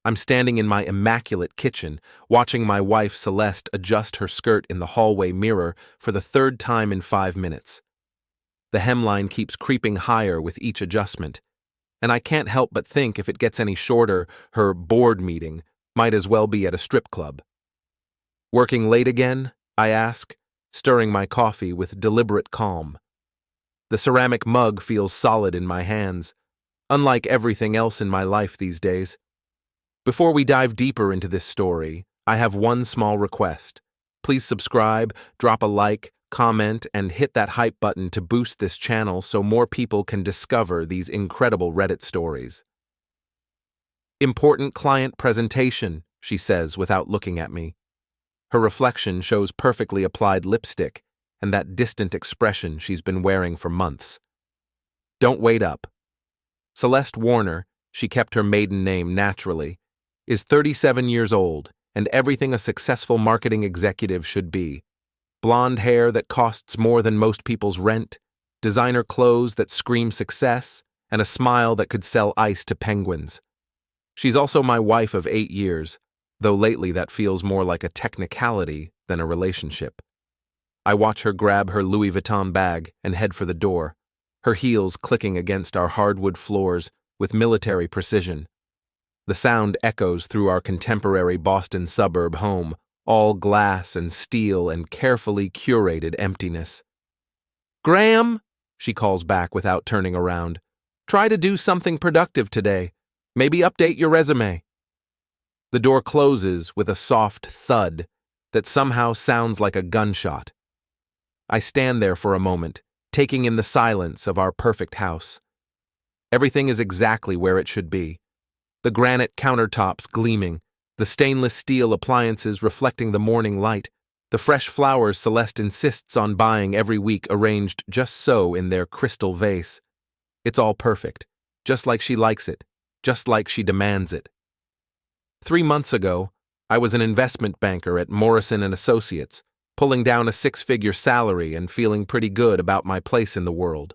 I'm standing in my immaculate kitchen, watching my wife Celeste adjust her skirt in the hallway mirror for the third time in 5 minutes. The hemline keeps creeping higher with each adjustment, and I can't help but think if it gets any shorter, her board meeting might as well be at a strip club. Working late again? I ask, stirring my coffee with deliberate calm. The ceramic mug feels solid in my hands, unlike everything else in my life these days. Before we dive deeper into this story, I have one small request. Please subscribe, drop a like, comment, and hit that hype button to boost this channel so more people can discover these incredible Reddit stories. Important client presentation, she says without looking at me. Her reflection shows perfectly applied lipstick and that distant expression she's been wearing for months. Don't wait up. Celeste Warner, she kept her maiden name naturally, is 37 years old and everything a successful marketing executive should be. Blonde hair that costs more than most people's rent, designer clothes that scream success, and a smile that could sell ice to penguins. She's also my wife of 8 years, though lately that feels more like a technicality than a relationship. I watch her grab her Louis Vuitton bag and head for the door, her heels clicking against our hardwood floors with military precision. The sound echoes through our contemporary Boston suburb home, all glass and steel and carefully curated emptiness. "Graham," she calls back without turning around, "try to do something productive today. Maybe update your resume." The door closes with a soft thud that somehow sounds like a gunshot. I stand there for a moment, taking in the silence of our perfect house. Everything is exactly where it should be. The granite countertops gleaming, the stainless steel appliances reflecting the morning light, the fresh flowers Celeste insists on buying every week arranged just so in their crystal vase. It's all perfect, just like she likes it, just like she demands it. 3 months ago, I was an investment banker at Morrison & Associates, pulling down a 6-figure salary and feeling pretty good about my place in the world.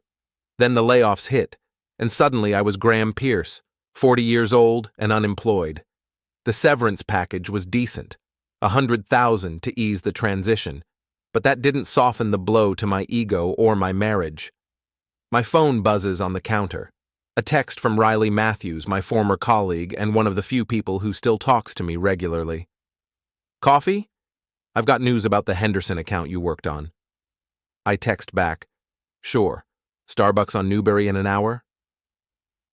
Then the layoffs hit, and suddenly I was Graham Pierce, 40 years old and unemployed. The severance package was decent, $100,000 to ease the transition, but that didn't soften the blow to my ego or my marriage. My phone buzzes on the counter. A text from Riley Matthews, my former colleague and one of the few people who still talks to me regularly. "Coffee? I've got news about the Henderson account you worked on." I text back, "Sure. Starbucks on Newbury in an hour?"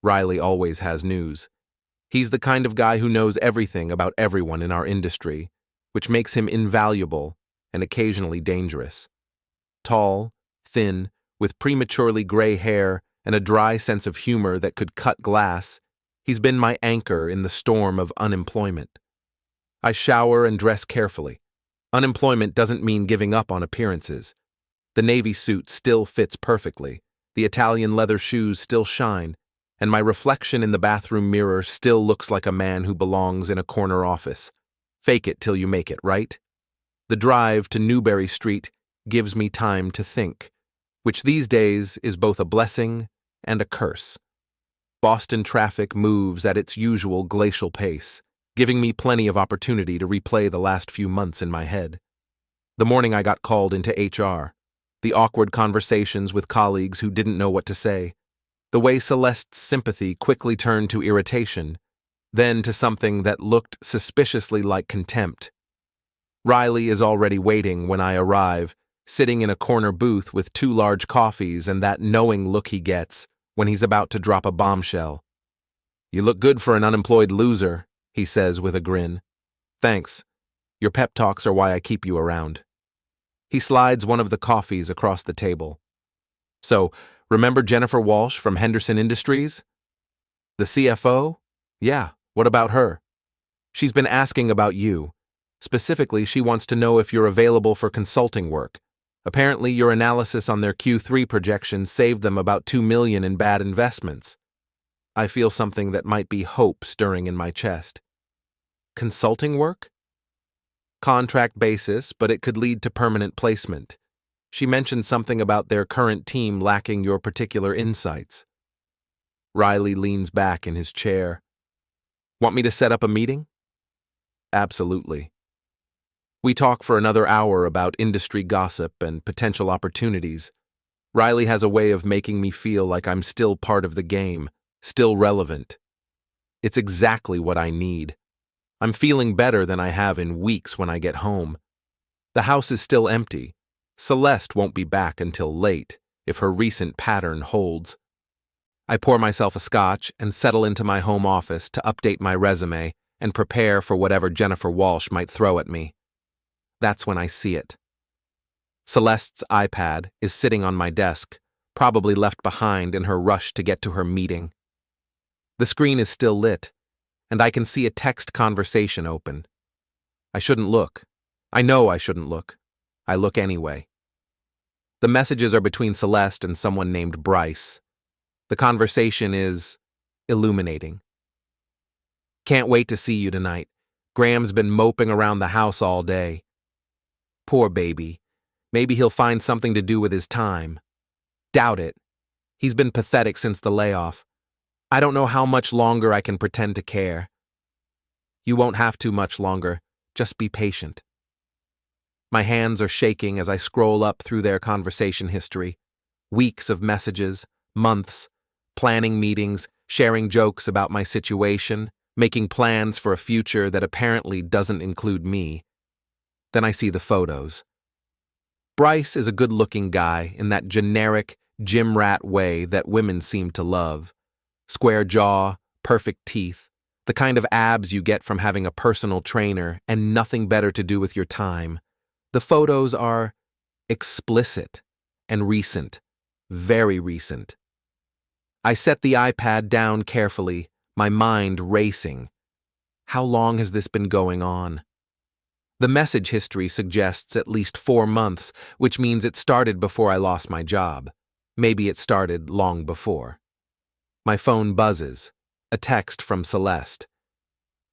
Riley always has news. He's the kind of guy who knows everything about everyone in our industry, which makes him invaluable and occasionally dangerous. Tall, thin, with prematurely gray hair and a dry sense of humor that could cut glass, he's been my anchor in the storm of unemployment. I shower and dress carefully. Unemployment doesn't mean giving up on appearances. The navy suit still fits perfectly, the Italian leather shoes still shine, and my reflection in the bathroom mirror still looks like a man who belongs in a corner office. Fake it till you make it, right? The drive to Newbury Street gives me time to think, which these days is both a blessing and a curse. Boston traffic moves at its usual glacial pace, giving me plenty of opportunity to replay the last few months in my head. The morning I got called into HR, the awkward conversations with colleagues who didn't know what to say, the way Celeste's sympathy quickly turned to irritation, then to something that looked suspiciously like contempt. Riley is already waiting when I arrive, sitting in a corner booth with 2 large coffees and that knowing look he gets when he's about to drop a bombshell. "You look good for an unemployed loser," he says with a grin. "Thanks. Your pep talks are why I keep you around." He slides one of the coffees across the table. "So, remember Jennifer Walsh from Henderson Industries? The CFO? Yeah, what about her? She's been asking about you. Specifically, she wants to know if you're available for consulting work. Apparently, your analysis on their Q3 projections saved them about $2 million in bad investments." I feel something that might be hope stirring in my chest. Consulting work? Contract basis, but it could lead to permanent placement. She mentioned something about their current team lacking your particular insights. Riley leans back in his chair. Want me to set up a meeting? Absolutely. We talk for another hour about industry gossip and potential opportunities. Riley has a way of making me feel like I'm still part of the game, still relevant. It's exactly what I need. I'm feeling better than I have in weeks when I get home. The house is still empty. Celeste won't be back until late, if her recent pattern holds. I pour myself a scotch and settle into my home office to update my resume and prepare for whatever Jennifer Walsh might throw at me. That's when I see it. Celeste's iPad is sitting on my desk, probably left behind in her rush to get to her meeting. The screen is still lit, and I can see a text conversation open. I shouldn't look. I know I shouldn't look. I look anyway. The messages are between Celeste and someone named Bryce. The conversation is illuminating. Can't wait to see you tonight. Graham's been moping around the house all day. Poor baby. Maybe he'll find something to do with his time. Doubt it. He's been pathetic since the layoff. I don't know how much longer I can pretend to care. You won't have to much longer. Just be patient. My hands are shaking as I scroll up through their conversation history. Weeks of messages, months, planning meetings, sharing jokes about my situation, making plans for a future that apparently doesn't include me. Then I see the photos. Bryce is a good-looking guy in that generic, gym rat way that women seem to love. Square jaw, perfect teeth, the kind of abs you get from having a personal trainer and nothing better to do with your time. The photos are explicit and recent, very recent. I set the iPad down carefully, my mind racing. How long has this been going on? The message history suggests at least 4 months, which means it started before I lost my job. Maybe it started long before. My phone buzzes. A text from Celeste.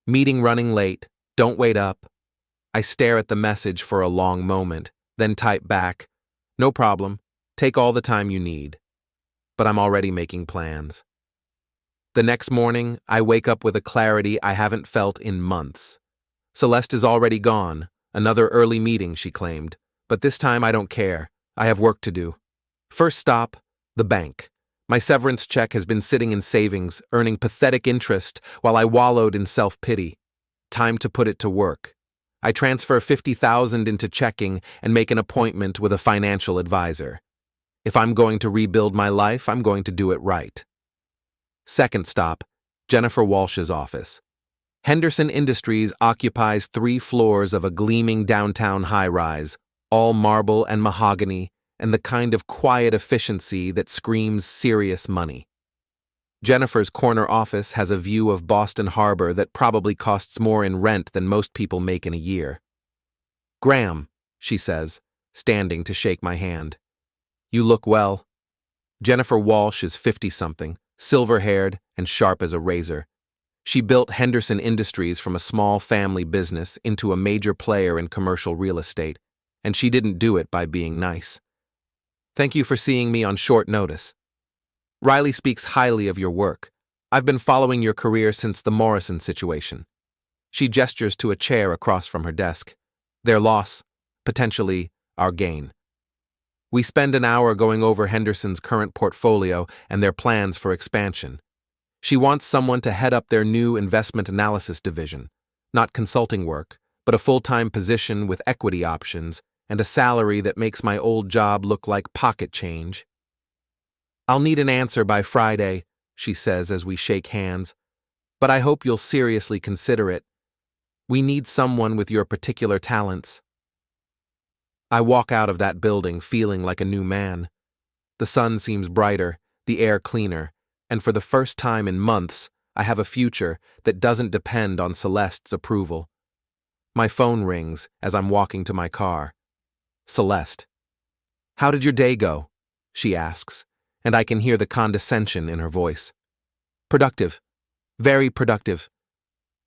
Meeting running late. Don't wait up. I stare at the message for a long moment, then type back, no problem. Take all the time you need. But I'm already making plans. The next morning, I wake up with a clarity I haven't felt in months. Celeste is already gone. Another early meeting, she claimed. But this time I don't care. I have work to do. First stop, the bank. My severance check has been sitting in savings, earning pathetic interest while I wallowed in self-pity. Time to put it to work. I transfer $50,000 into checking and make an appointment with a financial advisor. If I'm going to rebuild my life, I'm going to do it right. Second stop, Jennifer Walsh's office. Henderson Industries occupies 3 floors of a gleaming downtown high-rise, all marble and mahogany, and the kind of quiet efficiency that screams serious money. Jennifer's corner office has a view of Boston Harbor that probably costs more in rent than most people make in a year. Graham, she says, standing to shake my hand. You look well. Jennifer Walsh is 50-something, silver-haired and sharp as a razor. She built Henderson Industries from a small family business into a major player in commercial real estate, and she didn't do it by being nice. Thank you for seeing me on short notice. Riley speaks highly of your work. I've been following your career since the Morrison situation. She gestures to a chair across from her desk. Their loss, potentially our gain. We spend an hour going over Henderson's current portfolio and their plans for expansion. She wants someone to head up their new investment analysis division, not consulting work, but a full-time position with equity options and a salary that makes my old job look like pocket change. I'll need an answer by Friday, she says as we shake hands, but I hope you'll seriously consider it. We need someone with your particular talents. I walk out of that building feeling like a new man. The sun seems brighter, the air cleaner, and for the first time in months, I have a future that doesn't depend on Celeste's approval. My phone rings as I'm walking to my car. Celeste. How did your day go? She asks, and I can hear the condescension in her voice. Productive. Very productive.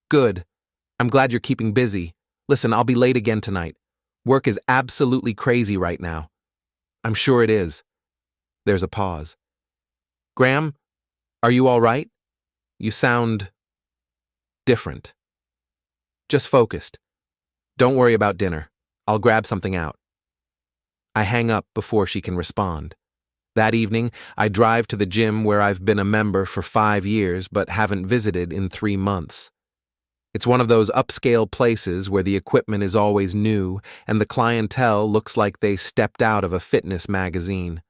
Good. I'm glad you're keeping busy. Listen, I'll be late again tonight. Work is absolutely crazy right now. I'm sure it is. There's a pause. Graham, are you all right? You sound different. Just focused. Don't worry about dinner. I'll grab something out. I hang up before she can respond. That evening, I drive to the gym where I've been a member for 5 years but haven't visited in 3 months. It's one of those upscale places where the equipment is always new and the clientele looks like they stepped out of a fitness magazine.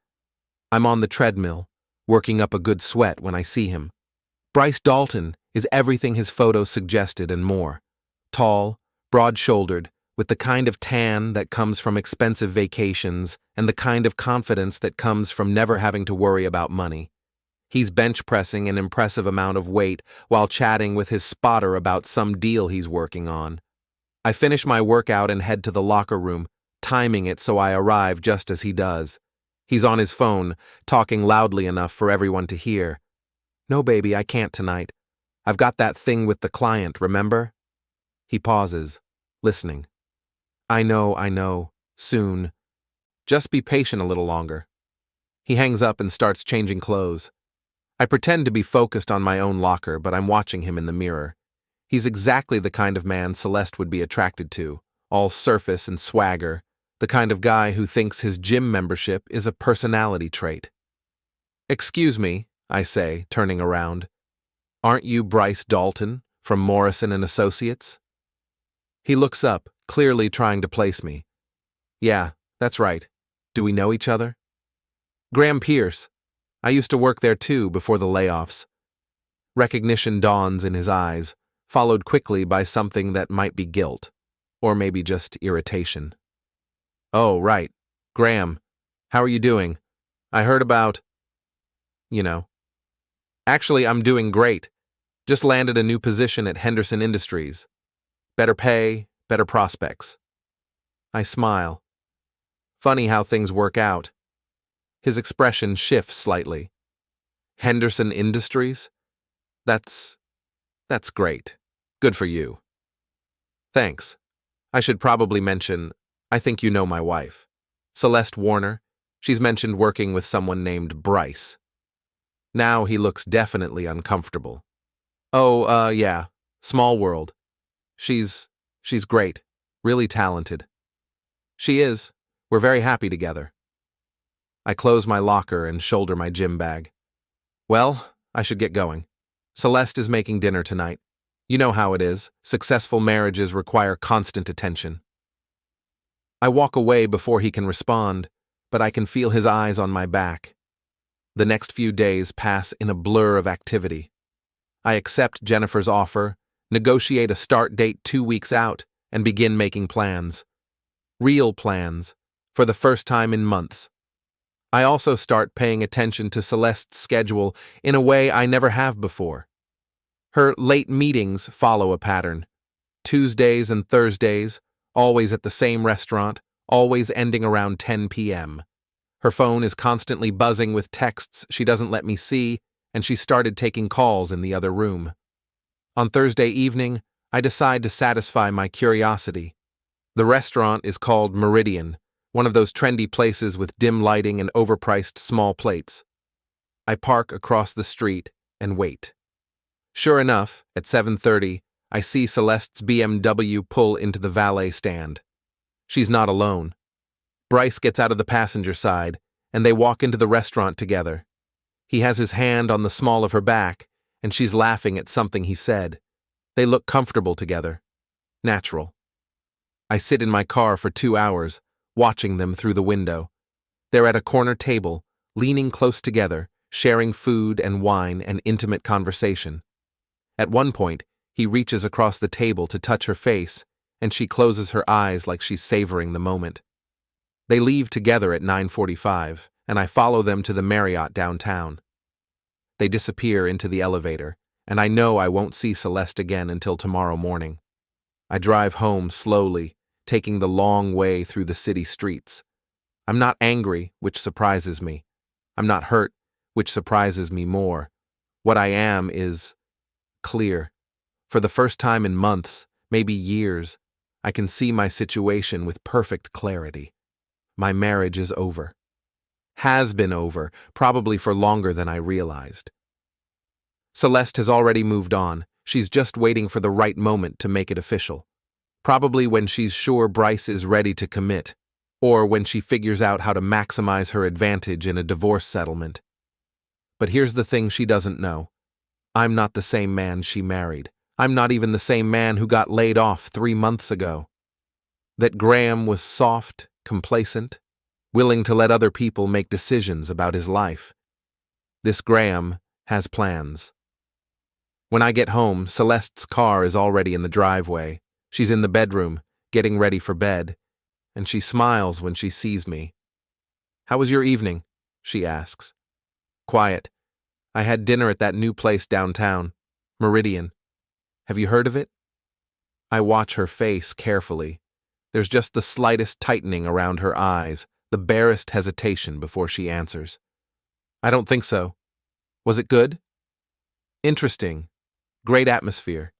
I'm on the treadmill, working up a good sweat when I see him. Bryce Dalton is everything his photos suggested and more. Tall, broad-shouldered, with the kind of tan that comes from expensive vacations and the kind of confidence that comes from never having to worry about money. He's bench pressing an impressive amount of weight while chatting with his spotter about some deal he's working on. I finish my workout and head to the locker room, timing it so I arrive just as he does. He's on his phone, talking loudly enough for everyone to hear. "No, baby, I can't tonight. I've got that thing with the client, remember?" He pauses, listening. I know. Soon. Just be patient a little longer." He hangs up and starts changing clothes. I pretend to be focused on my own locker, but I'm watching him in the mirror. He's exactly the kind of man Celeste would be attracted to, all surface and swagger, the kind of guy who thinks his gym membership is a personality trait. "Excuse me," I say, turning around. "Aren't you Bryce Dalton from Morrison & Associates?" He looks up, clearly trying to place me. "Yeah, that's right. Do we know each other?" "Graham Pierce. I used to work there too before the layoffs." Recognition dawns in his eyes, followed quickly by something that might be guilt, or maybe just irritation. "Oh, right. Graham. How are you doing? I heard about... you know." "Actually, I'm doing great. Just landed a new position at Henderson Industries. Better pay, better prospects." I smile. Funny how things work out. His expression shifts slightly. "Henderson Industries? That's great. Good for you." "Thanks. I should probably mention, I think you know my wife. Celeste Warner. She's mentioned working with someone named Bryce." Now he looks definitely uncomfortable. "Oh, yeah. Small world. She's great. Really talented." "She is. We're very happy together." I close my locker and shoulder my gym bag. "Well, I should get going. Celeste is making dinner tonight. You know how it is. Successful marriages require constant attention." I walk away before he can respond, but I can feel his eyes on my back. The next few days pass in a blur of activity. I accept Jennifer's offer, negotiate a start date 2 weeks out, and begin making plans. Real plans, for the first time in months. I also start paying attention to Celeste's schedule in a way I never have before. Her late meetings follow a pattern. Tuesdays and Thursdays, always at the same restaurant, always ending around 10 p.m. Her phone is constantly buzzing with texts she doesn't let me see, and she started taking calls in the other room. On Thursday evening, I decide to satisfy my curiosity. The restaurant is called Meridian, one of those trendy places with dim lighting and overpriced small plates. I park across the street and wait. Sure enough, at 7:30, I see Celeste's BMW pull into the valet stand. She's not alone. Bryce gets out of the passenger side, and they walk into the restaurant together. He has his hand on the small of her back, and she's laughing at something he said. They look comfortable together. Natural. I sit in my car for 2 hours, watching them through the window. They're at a corner table, leaning close together, sharing food and wine and intimate conversation. At one point, he reaches across the table to touch her face, and she closes her eyes like she's savoring the moment. They leave together at 9:45, and I follow them to the Marriott downtown. They disappear into the elevator, and I know I won't see Celeste again until tomorrow morning. I drive home slowly, taking the long way through the city streets. I'm not angry, which surprises me. I'm not hurt, which surprises me more. What I am is clear. For the first time in months, maybe years, I can see my situation with perfect clarity. My marriage is over. Has been over, probably for longer than I realized. Celeste has already moved on. She's just waiting for the right moment to make it official. Probably when she's sure Bryce is ready to commit, or when she figures out how to maximize her advantage in a divorce settlement. But here's the thing she doesn't know. I'm not the same man she married. I'm not even the same man who got laid off 3 months ago. That Graham was soft, complacent, willing to let other people make decisions about his life. This Graham has plans. When I get home, Celeste's car is already in the driveway. She's in the bedroom, getting ready for bed, and she smiles when she sees me. "How was your evening?" she asks. "Quiet. I had dinner at that new place downtown, Meridian. Have you heard of it?" I watch her face carefully. There's just the slightest tightening around her eyes, the barest hesitation before she answers. "I don't think so. Was it good?" "Interesting. Great atmosphere.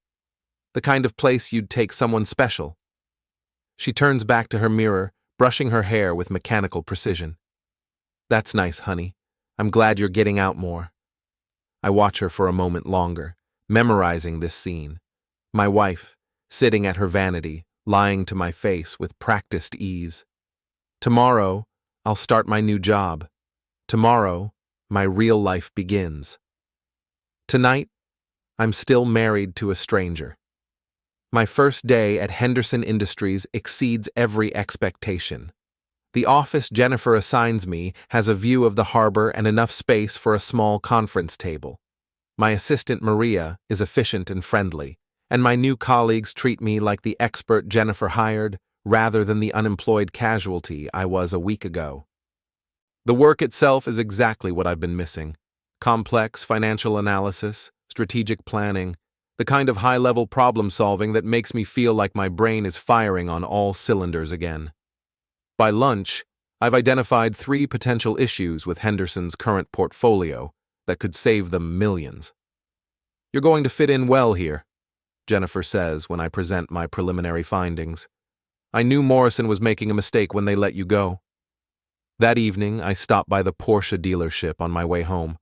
The kind of place you'd take someone special." She turns back to her mirror, brushing her hair with mechanical precision. "That's nice, honey. I'm glad you're getting out more." I watch her for a moment longer, memorizing this scene. My wife, sitting at her vanity, lying to my face with practiced ease. Tomorrow, I'll start my new job. Tomorrow, my real life begins. Tonight, I'm still married to a stranger. My first day at Henderson Industries exceeds every expectation. The office Jennifer assigns me has a view of the harbor and enough space for a small conference table. My assistant Maria is efficient and friendly, and my new colleagues treat me like the expert Jennifer hired rather than the unemployed casualty I was a week ago. The work itself is exactly what I've been missing. Complex financial analysis, strategic planning, the kind of high-level problem-solving that makes me feel like my brain is firing on all cylinders again. By lunch, I've identified 3 potential issues with Henderson's current portfolio that could save them millions. "You're going to fit in well here," Jennifer says when I present my preliminary findings. "I knew Morrison was making a mistake when they let you go." That evening, I stop by the Porsche dealership on my way home.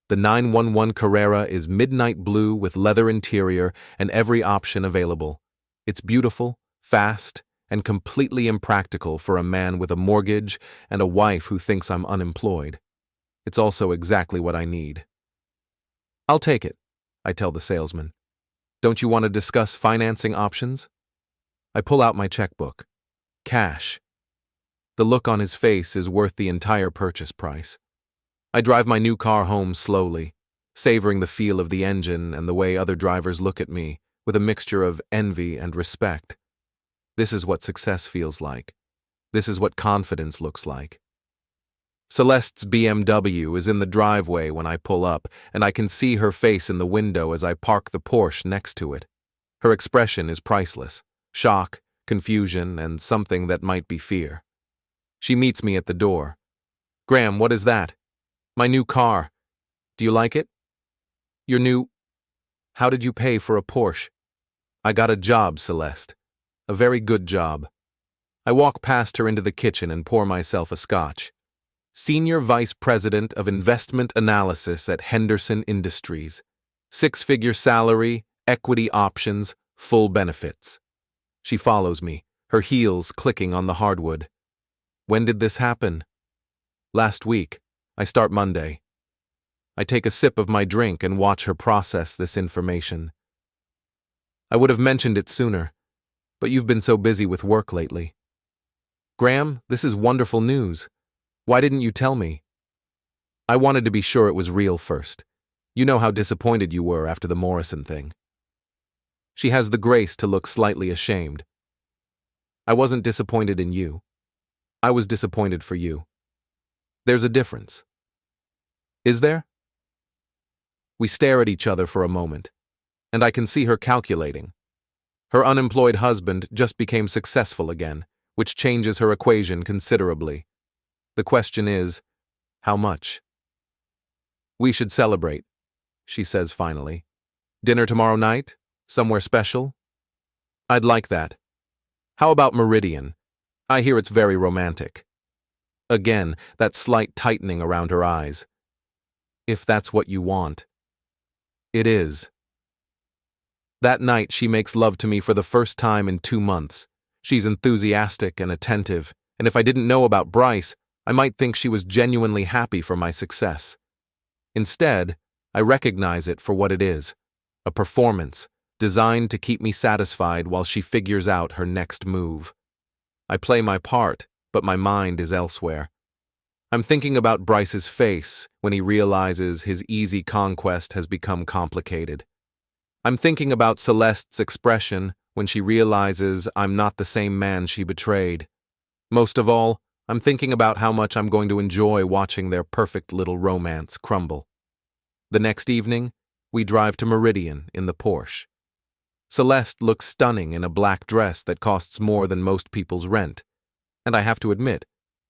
The 911 Carrera is midnight blue with leather interior and every option available. It's beautiful, fast, and completely impractical for a man with a mortgage and a wife who thinks I'm unemployed. It's also exactly what I need. "I'll take it," I tell the salesman. "Don't you want to discuss financing options?" I pull out my checkbook. Cash. The look on his face is worth the entire purchase price. I drive my new car home slowly, savoring the feel of the engine and the way other drivers look at me, with a mixture of envy and respect. This is what success feels like. This is what confidence looks like. Celeste's BMW is in the driveway when I pull up, and I can see her face in the window as I park the Porsche next to it. Her expression is priceless. Shock, confusion, and something that might be fear. She meets me at the door. "Graham, what is that?" "My new car. Do you like it?" "Your new... How did you pay for a Porsche?" "I got a job, Celeste. A very good job." I walk past her into the kitchen and pour myself a scotch. Senior Vice President of Investment Analysis at Henderson Industries. 6-figure salary, equity options, full benefits. She follows me, her heels clicking on the hardwood. "When did this happen?" "Last week. I start Monday." I take a sip of my drink and watch her process this information. "I would have mentioned it sooner, but you've been so busy with work lately." "Graham, this is wonderful news. Why didn't you tell me?" "I wanted to be sure it was real first. You know how disappointed you were after the Morrison thing." She has the grace to look slightly ashamed. "I wasn't disappointed in you. I was disappointed for you. There's a difference." "Is there?" We stare at each other for a moment, and I can see her calculating. Her unemployed husband just became successful again, which changes her equation considerably. The question is, how much? "We should celebrate," she says finally. "Dinner tomorrow night? Somewhere special?" "I'd like that. How about Meridian? I hear it's very romantic." Again, that slight tightening around her eyes. "If that's what you want." "It is." That night, she makes love to me for the first time in 2 months. She's enthusiastic and attentive, and if I didn't know about Bryce, I might think she was genuinely happy for my success. Instead, I recognize it for what it is, a performance designed to keep me satisfied while she figures out her next move. I play my part, but my mind is elsewhere. I'm thinking about Bryce's face when he realizes his easy conquest has become complicated. I'm thinking about Celeste's expression when she realizes I'm not the same man she betrayed. Most of all, I'm thinking about how much I'm going to enjoy watching their perfect little romance crumble. The next evening, we drive to Meridian in the Porsche. Celeste looks stunning in a black dress that costs more than most people's rent, and I have to admit,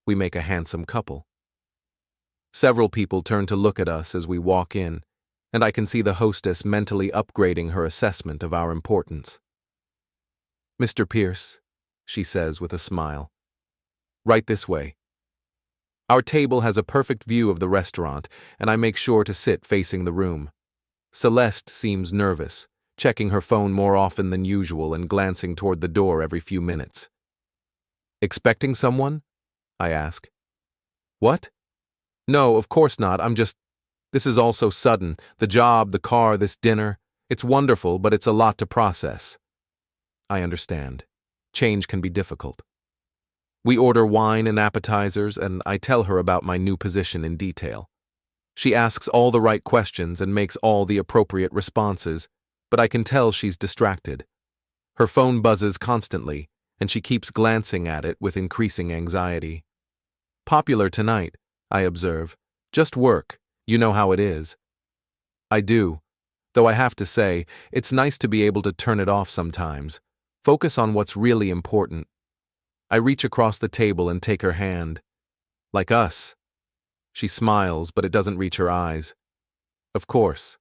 we make a handsome couple. Several people turn to look at us as we walk in, and I can see the hostess mentally upgrading her assessment of our importance. "Mr. Pierce," she says with a smile. "Right this way." Our table has a perfect view of the restaurant, and I make sure to sit facing the room. Celeste seems nervous, checking her phone more often than usual and glancing toward the door every few minutes. "Expecting someone?" I ask. "What?" "No, of course not. This is all so sudden. The job, the car, this dinner. It's wonderful, but it's a lot to process." I understand. Change can be difficult. We order wine and appetizers, and I tell her about my new position in detail. She asks all the right questions and makes all the appropriate responses, but I can tell she's distracted. Her phone buzzes constantly, and she keeps glancing at it with increasing anxiety. "Popular tonight," I observe. "Just work. You know how it is." I do, though I have to say, it's nice to be able to turn it off sometimes. Focus on what's really important. I reach across the table and take her hand. "Like us." She smiles, but it doesn't reach her eyes. "Of course."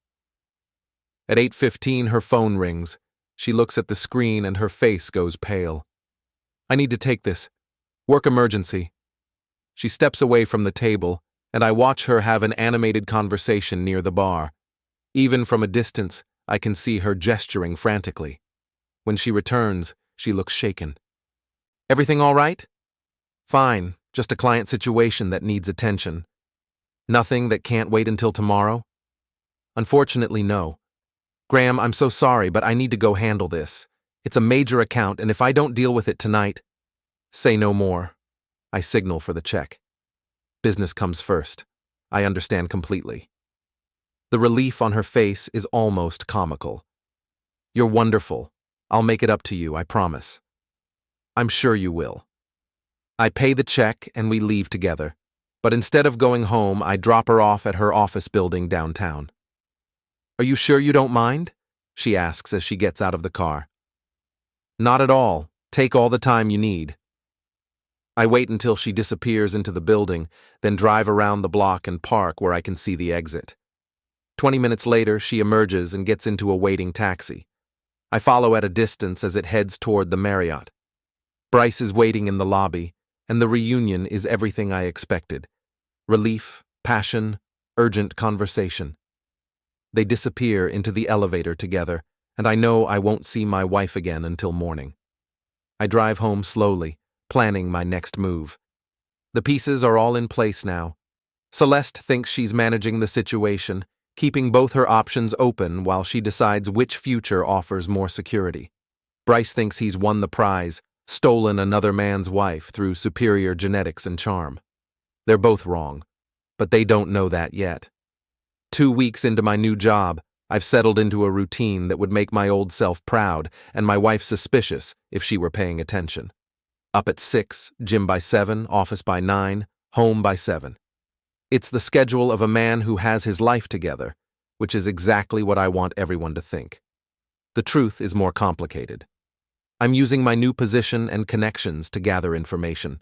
At 8:15, her phone rings. She looks at the screen and her face goes pale. "I need to take this. Work emergency." She steps away from the table, and I watch her have an animated conversation near the bar. Even from a distance, I can see her gesturing frantically. When she returns, she looks shaken. "Everything all right?" "Fine, just a client situation that needs attention." "Nothing that can't wait until tomorrow?" "Unfortunately, no. Graham, I'm so sorry, but I need to go handle this. It's a major account, and if I don't deal with it tonight—" "Say no more." I signal for the check. Business comes first. I understand completely. The relief on her face is almost comical. "You're wonderful. I'll make it up to you, I promise." "I'm sure you will." I pay the check and we leave together, but instead of going home, I drop her off at her office building downtown. "Are you sure you don't mind?" she asks as she gets out of the car. "Not at all. Take all the time you need." I wait until she disappears into the building, then drive around the block and park where I can see the exit. 20 minutes later, she emerges and gets into a waiting taxi. I follow at a distance as it heads toward the Marriott. Bryce is waiting in the lobby, and the reunion is everything I expected. Relief, passion, urgent conversation. They disappear into the elevator together, and I know I won't see my wife again until morning. I drive home slowly, planning my next move. The pieces are all in place now. Celeste thinks she's managing the situation, keeping both her options open while she decides which future offers more security. Bryce thinks he's won the prize, stolen another man's wife through superior genetics and charm. They're both wrong, but they don't know that yet. 2 weeks into my new job, I've settled into a routine that would make my old self proud and my wife suspicious if she were paying attention. Up at 6, gym by 7, office by 9, home by 7. It's the schedule of a man who has his life together, which is exactly what I want everyone to think. The truth is more complicated. I'm using my new position and connections to gather information.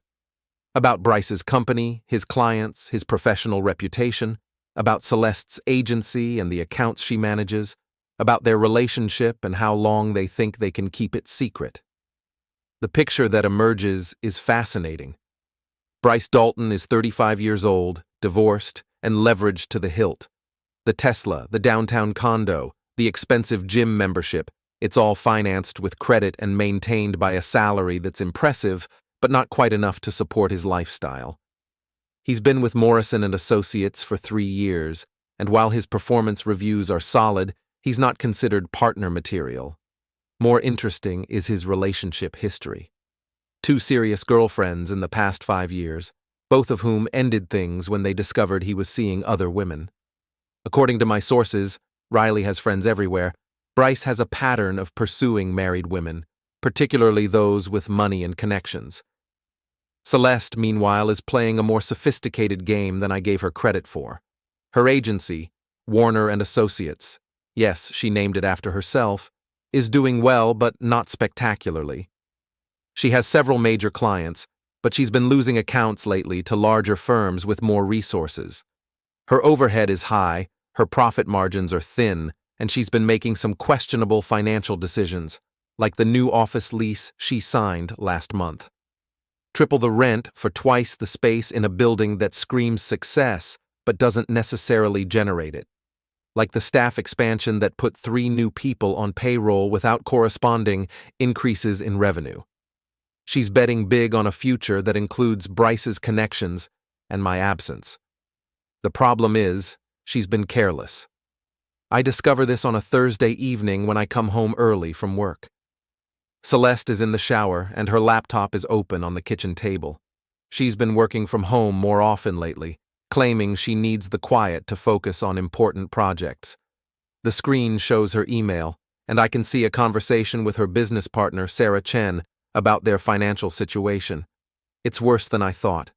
About Bryce's company, his clients, his professional reputation, about Celeste's agency and the accounts she manages, about their relationship and how long they think they can keep it secret. The picture that emerges is fascinating. Bryce Dalton is 35 years old, divorced, and leveraged to the hilt. The Tesla, the downtown condo, the expensive gym membership, It's all financed with credit and maintained by a salary that's impressive, but not quite enough to support his lifestyle. He's been with Morrison and Associates for 3 years, and while his performance reviews are solid, he's not considered partner material. More interesting is his relationship history. 2 serious girlfriends in the past 5 years, both of whom ended things when they discovered he was seeing other women. According to my sources, Riley has friends everywhere. Bryce has a pattern of pursuing married women, particularly those with money and connections. Celeste, meanwhile, is playing a more sophisticated game than I gave her credit for. Her agency, Warner and Associates, yes, she named it after herself, is doing well but not spectacularly. She has several major clients, but she's been losing accounts lately to larger firms with more resources. Her overhead is high, her profit margins are thin, and she's been making some questionable financial decisions, like the new office lease she signed last month. Triple the rent for twice the space in a building that screams success but doesn't necessarily generate it. Like the staff expansion that put 3 new people on payroll without corresponding increases in revenue. She's betting big on a future that includes Bryce's connections and my absence. The problem is, she's been careless. I discover this on a Thursday evening when I come home early from work. Celeste is in the shower and her laptop is open on the kitchen table. She's been working from home more often lately, claiming she needs the quiet to focus on important projects. The screen shows her email, and I can see a conversation with her business partner, Sarah Chen, about their financial situation. It's worse than I thought.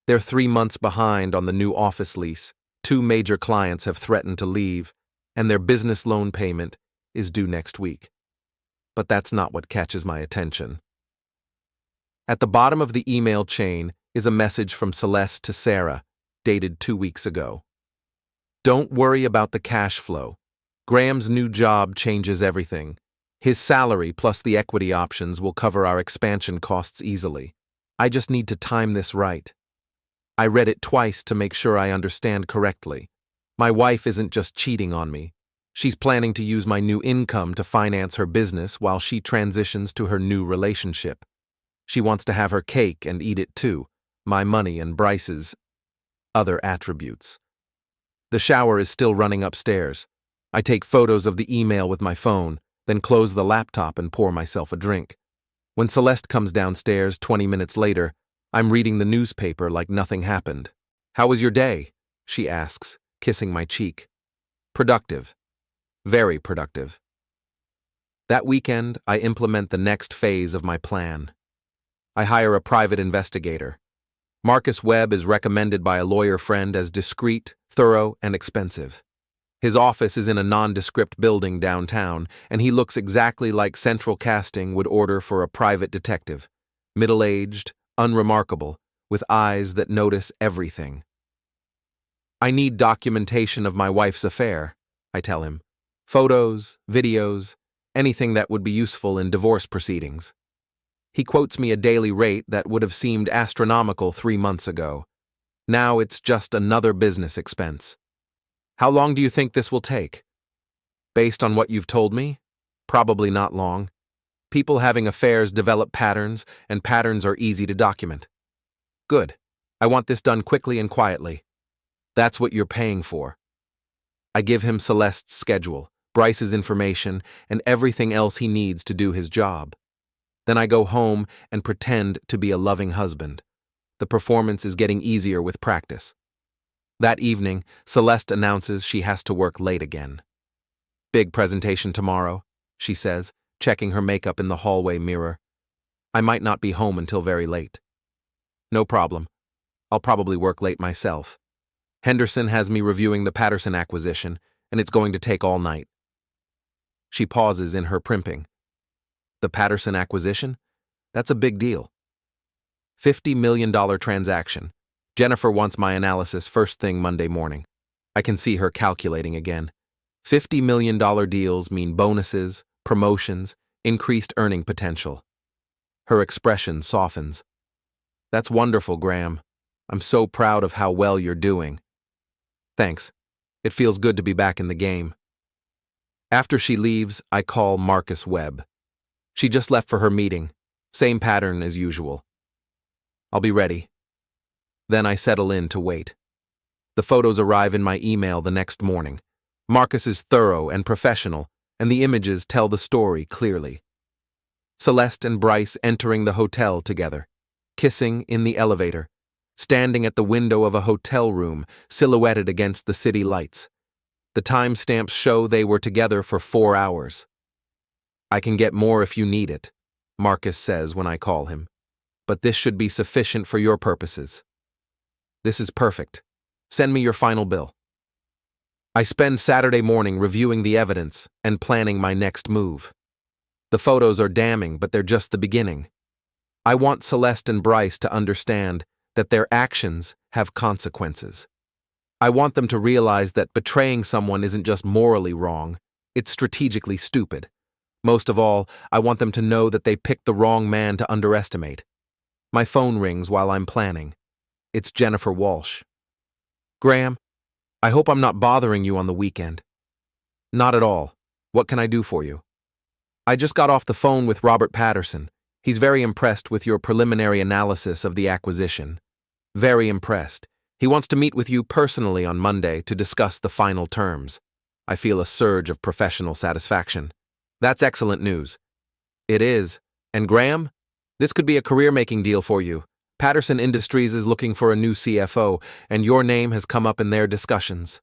They're 3 months behind on the new office lease, 2 major clients have threatened to leave, and their business loan payment is due next week. But that's not what catches my attention. At the bottom of the email chain is a message from Celeste to Sarah, dated 2 weeks ago. Don't worry about the cash flow. Graham's new job changes everything. His salary plus the equity options will cover our expansion costs easily. I just need to time this right. I read it twice to make sure I understand correctly. My wife isn't just cheating on me. She's planning to use my new income to finance her business while she transitions to her new relationship. She wants to have her cake and eat it too, my money and Bryce's other attributes. The shower is still running upstairs. I take photos of the email with my phone, then close the laptop and pour myself a drink. When Celeste comes downstairs 20 minutes later, I'm reading the newspaper like nothing happened. How was your day? She asks, kissing my cheek. Productive. Very productive. That weekend, I implement the next phase of my plan. I hire a private investigator. Marcus Webb is recommended by a lawyer friend as discreet, thorough, and expensive. His office is in a nondescript building downtown, and he looks exactly like Central Casting would order for a private detective. Middle-aged, unremarkable, with eyes that notice everything. I need documentation of my wife's affair, I tell him. Photos, videos, anything that would be useful in divorce proceedings. He quotes me a daily rate that would have seemed astronomical 3 months ago. Now it's just another business expense. How long do you think this will take? Based on what you've told me, probably not long. People having affairs develop patterns, and patterns are easy to document. Good. I want this done quickly and quietly. That's what you're paying for. I give him Celeste's schedule, Bryce's information, and everything else he needs to do his job. Then I go home and pretend to be a loving husband. The performance is getting easier with practice. That evening, Celeste announces she has to work late again. Big presentation tomorrow, she says, checking her makeup in the hallway mirror. I might not be home until very late. No problem. I'll probably work late myself. Henderson has me reviewing the Patterson acquisition, and it's going to take all night. She pauses in her primping. The Patterson acquisition? That's a big deal. $50 million transaction. Jennifer wants my analysis first thing Monday morning. I can see her calculating again. $50 million deals mean bonuses, promotions, increased earning potential. Her expression softens. That's wonderful, Graham. I'm so proud of how well you're doing. Thanks. It feels good to be back in the game. After she leaves, I call Marcus Webb. She just left for her meeting. Same pattern as usual. I'll be ready. Then I settle in to wait. The photos arrive in my email the next morning. Marcus is thorough and professional, and the images tell the story clearly. Celeste and Bryce entering the hotel together, kissing in the elevator, standing at the window of a hotel room silhouetted against the city lights. The timestamps show they were together for 4 hours. "I can get more if you need it," Marcus says when I call him, "but this should be sufficient for your purposes." "This is perfect. Send me your final bill." I spend Saturday morning reviewing the evidence and planning my next move. The photos are damning, but they're just the beginning. I want Celeste and Bryce to understand that their actions have consequences. I want them to realize that betraying someone isn't just morally wrong, it's strategically stupid. Most of all, I want them to know that they picked the wrong man to underestimate. My phone rings while I'm planning. It's Jennifer Walsh. "Graham, I hope I'm not bothering you on the weekend." "Not at all. What can I do for you?" "I just got off the phone with Robert Patterson. He's very impressed with your preliminary analysis of the acquisition. Very impressed. He wants to meet with you personally on Monday to discuss the final terms." I feel a surge of professional satisfaction. "That's excellent news." "It is. And Graham, this could be a career-making deal for you. Patterson Industries is looking for a new CFO, and your name has come up in their discussions."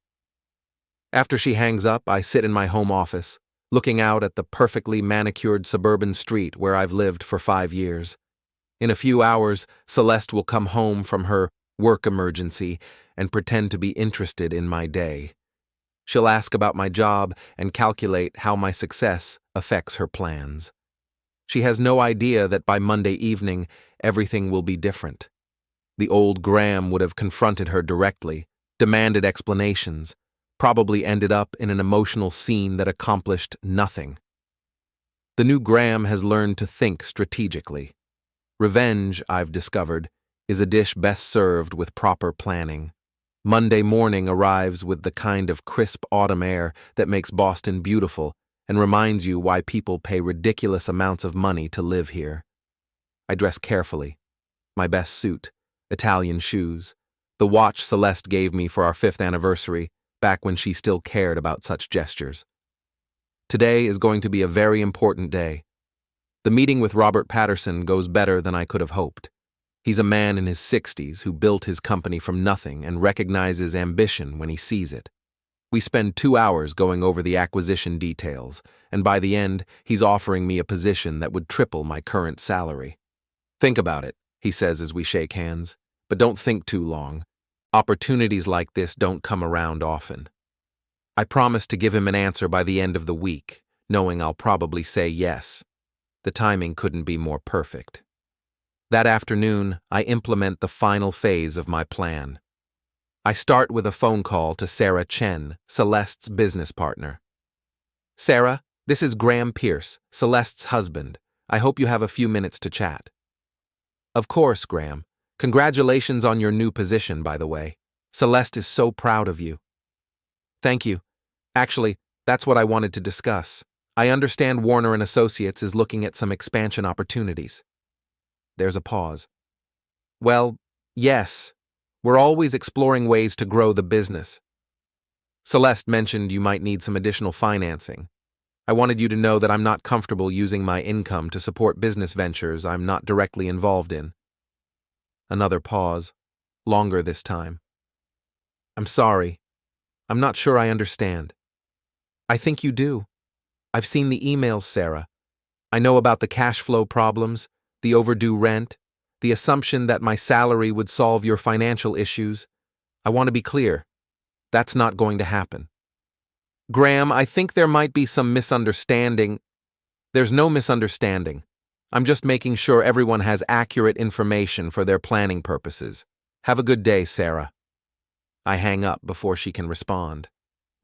After she hangs up, I sit in my home office, looking out at the perfectly manicured suburban street where I've lived for 5 years. In a few hours, Celeste will come home from her work emergency and pretend to be interested in my day. She'll ask about my job and calculate how my success affects her plans. She has no idea that by Monday evening, everything will be different. The old Graham would have confronted her directly, demanded explanations, probably ended up in an emotional scene that accomplished nothing. The new Graham has learned to think strategically. Revenge, I've discovered, is a dish best served with proper planning. Monday morning arrives with the kind of crisp autumn air that makes Boston beautiful and reminds you why people pay ridiculous amounts of money to live here. I dress carefully. My best suit, Italian shoes, the watch Celeste gave me for our 5th anniversary, back when she still cared about such gestures. Today is going to be a very important day. The meeting with Robert Patterson goes better than I could have hoped. He's a man in his 60s who built his company from nothing and recognizes ambition when he sees it. We spend 2 hours going over the acquisition details, and by the end, he's offering me a position that would triple my current salary. "Think about it," he says as we shake hands, "but don't think too long. Opportunities like this don't come around often." I promise to give him an answer by the end of the week, knowing I'll probably say yes. The timing couldn't be more perfect. That afternoon, I implement the final phase of my plan. I start with a phone call to Sarah Chen, Celeste's business partner. "Sarah, this is Graham Pierce, Celeste's husband. I hope you have a few minutes to chat." "Of course, Graham. Congratulations on your new position, by the way. Celeste is so proud of you." "Thank you. Actually, that's what I wanted to discuss. I understand Warner & Associates is looking at some expansion opportunities." There's a pause. "Well, yes. We're always exploring ways to grow the business. Celeste mentioned you might need some additional financing. I wanted you to know that I'm not comfortable using my income to support business ventures I'm not directly involved in." Another pause, longer this time. "I'm sorry. I'm not sure I understand." "I think you do. I've seen the emails, Sarah. I know about the cash flow problems, the overdue rent, the assumption that my salary would solve your financial issues. I want to be clear. That's not going to happen." "Graham, I think there might be some misunderstanding." "There's no misunderstanding. I'm just making sure everyone has accurate information for their planning purposes. Have a good day, Sarah." I hang up before she can respond.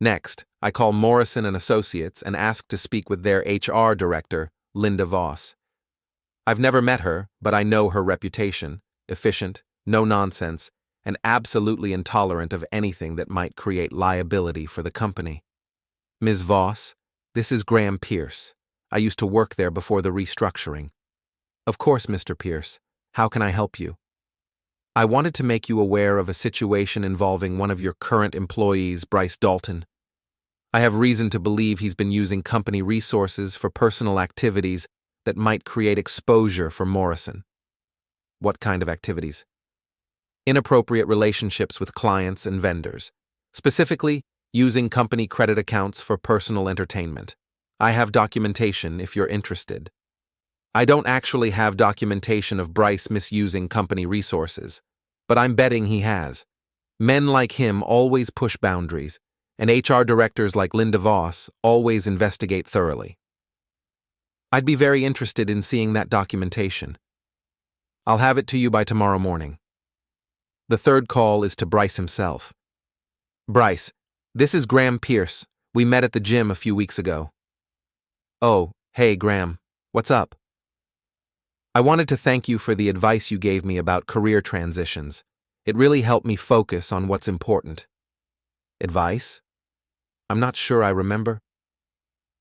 Next, I call Morrison & Associates and ask to speak with their HR director, Linda Voss. I've never met her, but I know her reputation: efficient, no nonsense, and absolutely intolerant of anything that might create liability for the company. "Ms. Voss, This is Graham Pierce. I used to work there before the restructuring. Of course, Mr. Pierce. How can I help you? I wanted to make you aware of a situation involving one of your current employees, Bryce Dalton. I have reason to believe he's been using company resources for personal activities that might create exposure for Morrison. What kind of activities? Inappropriate relationships with clients and vendors. Specifically, using company credit accounts for personal entertainment. I have documentation if you're interested. I don't actually have documentation of Bryce misusing company resources, but I'm betting he has. Men like him always push boundaries, and HR directors like Linda Voss always investigate thoroughly. I'd be very interested in seeing that documentation. I'll have it to you by tomorrow morning. The third call is to Bryce himself. Bryce, this is Graham Pierce. We met at the gym a few weeks ago. Oh, hey Graham, what's up? I wanted to thank you for the advice you gave me about career transitions. It really helped me focus on what's important. Advice? I'm not sure I remember.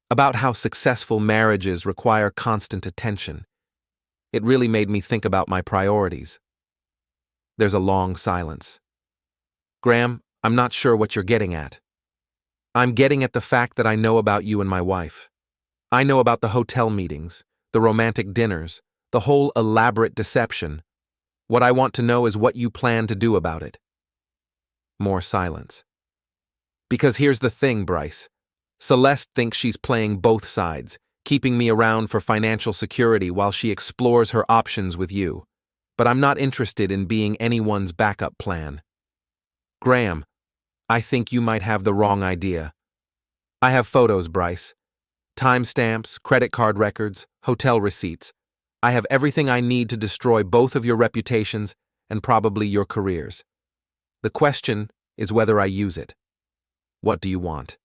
About how successful marriages require constant attention. It really made me think about my priorities. There's a long silence. Graham, I'm not sure what you're getting at. I'm getting at the fact that I know about you and my wife. I know about the hotel meetings, the romantic dinners, the whole elaborate deception. What I want to know is what you plan to do about it. More silence. Because here's the thing, Bryce. Celeste thinks she's playing both sides, keeping me around for financial security while she explores her options with you. But I'm not interested in being anyone's backup plan. Graham, I think you might have the wrong idea. I have photos, Bryce. Timestamps, credit card records, hotel receipts. I have everything I need to destroy both of your reputations and probably your careers. The question is whether I use it. What do you want?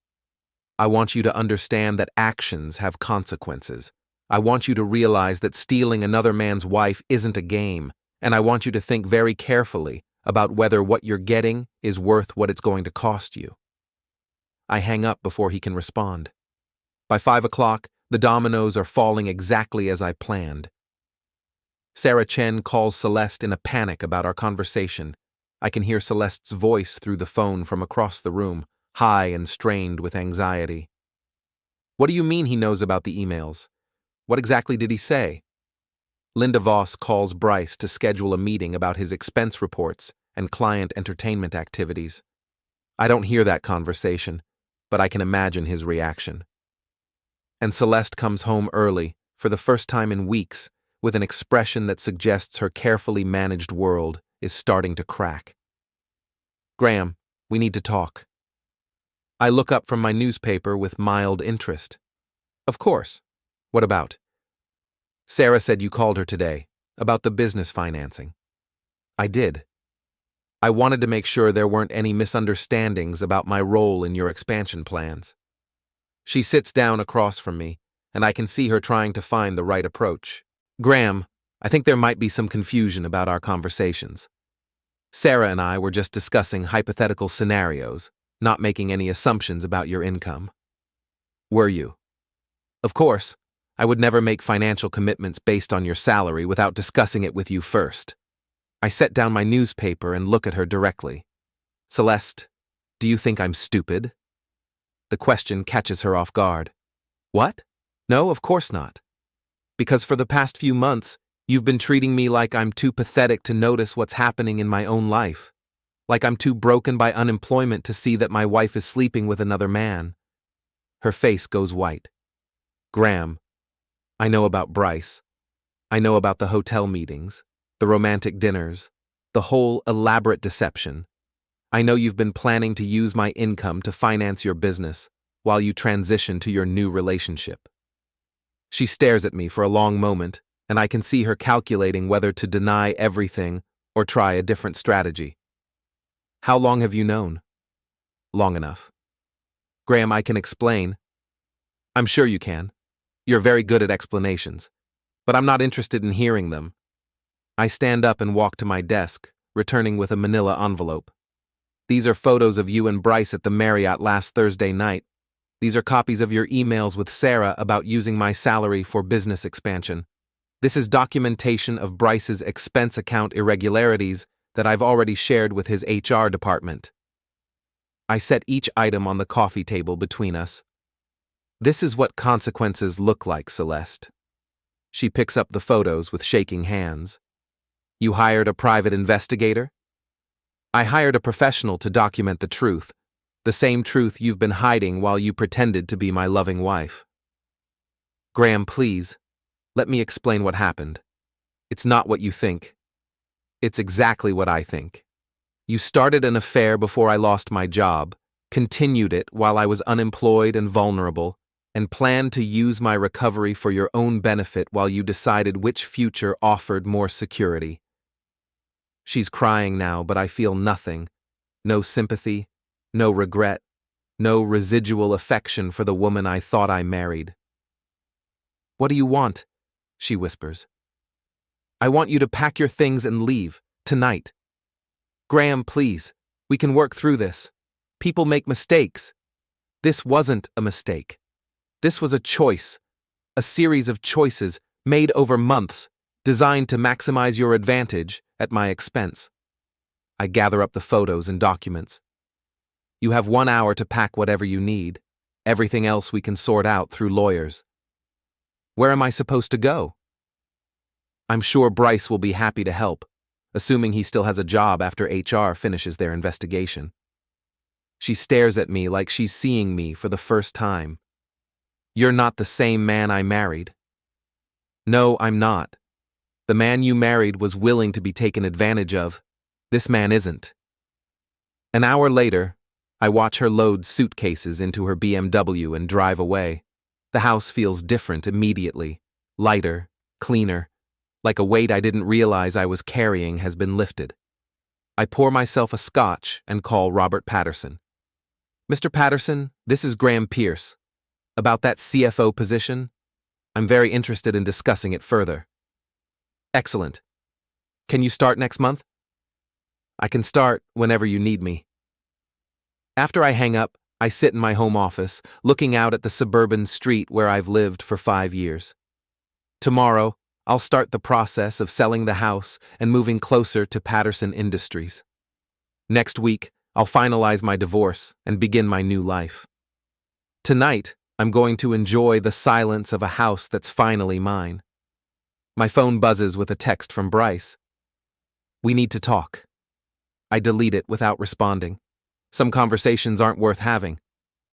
I want you to understand that actions have consequences. I want you to realize that stealing another man's wife isn't a game, and I want you to think very carefully about whether what you're getting is worth what it's going to cost you. I hang up before he can respond. By 5 o'clock, the dominoes are falling exactly as I planned. Sarah Chen calls Celeste in a panic about our conversation. I can hear Celeste's voice through the phone from across the room, high and strained with anxiety. What do you mean he knows about the emails? What exactly did he say? Linda Voss calls Bryce to schedule a meeting about his expense reports and client entertainment activities. I don't hear that conversation, but I can imagine his reaction. And Celeste comes home early, for the first time in weeks, with an expression that suggests her carefully managed world is starting to crack. Graham, we need to talk. I look up from my newspaper with mild interest. Of course. What about? Sarah said you called her today, about the business financing. I did. I wanted to make sure there weren't any misunderstandings about my role in your expansion plans. She sits down across from me, and I can see her trying to find the right approach. Graham, I think there might be some confusion about our conversations. Sarah and I were just discussing hypothetical scenarios, not making any assumptions about your income. Were you? Of course, I would never make financial commitments based on your salary without discussing it with you first. I set down my newspaper and look at her directly. Celeste, do you think I'm stupid? The question catches her off guard. What? No, of course not. Because for the past few months, you've been treating me like I'm too pathetic to notice what's happening in my own life. Like I'm too broken by unemployment to see that my wife is sleeping with another man. Her face goes white. Graham, I know about Bryce. I know about the hotel meetings, the romantic dinners, the whole elaborate deception. I know you've been planning to use my income to finance your business while you transition to your new relationship. She stares at me for a long moment, and I can see her calculating whether to deny everything or try a different strategy. How long have you known? Long enough. Graham, I can explain. I'm sure you can. You're very good at explanations, but I'm not interested in hearing them. I stand up and walk to my desk, returning with a manila envelope. These are photos of you and Bryce at the Marriott last Thursday night. These are copies of your emails with Sarah about using my salary for business expansion. This is documentation of Bryce's expense account irregularities that I've already shared with his HR department. I set each item on the coffee table between us. This is what consequences look like, Celeste. She picks up the photos with shaking hands. You hired a private investigator? I hired a professional to document the truth, the same truth you've been hiding while you pretended to be my loving wife. Graham, please, let me explain what happened. It's not what you think. It's exactly what I think. You started an affair before I lost my job, continued it while I was unemployed and vulnerable, and planned to use my recovery for your own benefit while you decided which future offered more security. She's crying now, but I feel nothing. No sympathy, no regret, no residual affection for the woman I thought I married. What do you want? She whispers. I want you to pack your things and leave, tonight. Graham, please, we can work through this. People make mistakes. This wasn't a mistake. This was a choice, a series of choices made over months, designed to maximize your advantage at my expense. I gather up the photos and documents. You have 1 hour to pack whatever you need. Everything else we can sort out through lawyers. Where am I supposed to go? I'm sure Bryce will be happy to help, assuming he still has a job after HR finishes their investigation. She stares at me like she's seeing me for the first time. You're not the same man I married. No, I'm not. The man you married was willing to be taken advantage of. This man isn't. An hour later, I watch her load suitcases into her BMW and drive away. The house feels different immediately, lighter, cleaner, like a weight I didn't realize I was carrying has been lifted. I pour myself a scotch and call Robert Patterson. Mr. Patterson, this is Graham Pierce. About that CFO position, I'm very interested in discussing it further. Excellent. Can you start next month? I can start whenever you need me. After I hang up, I sit in my home office, looking out at the suburban street where I've lived for 5 years. Tomorrow, I'll start the process of selling the house and moving closer to Patterson Industries. Next week, I'll finalize my divorce and begin my new life. Tonight, I'm going to enjoy the silence of a house that's finally mine. My phone buzzes with a text from Bryce. We need to talk. I delete it without responding. Some conversations aren't worth having.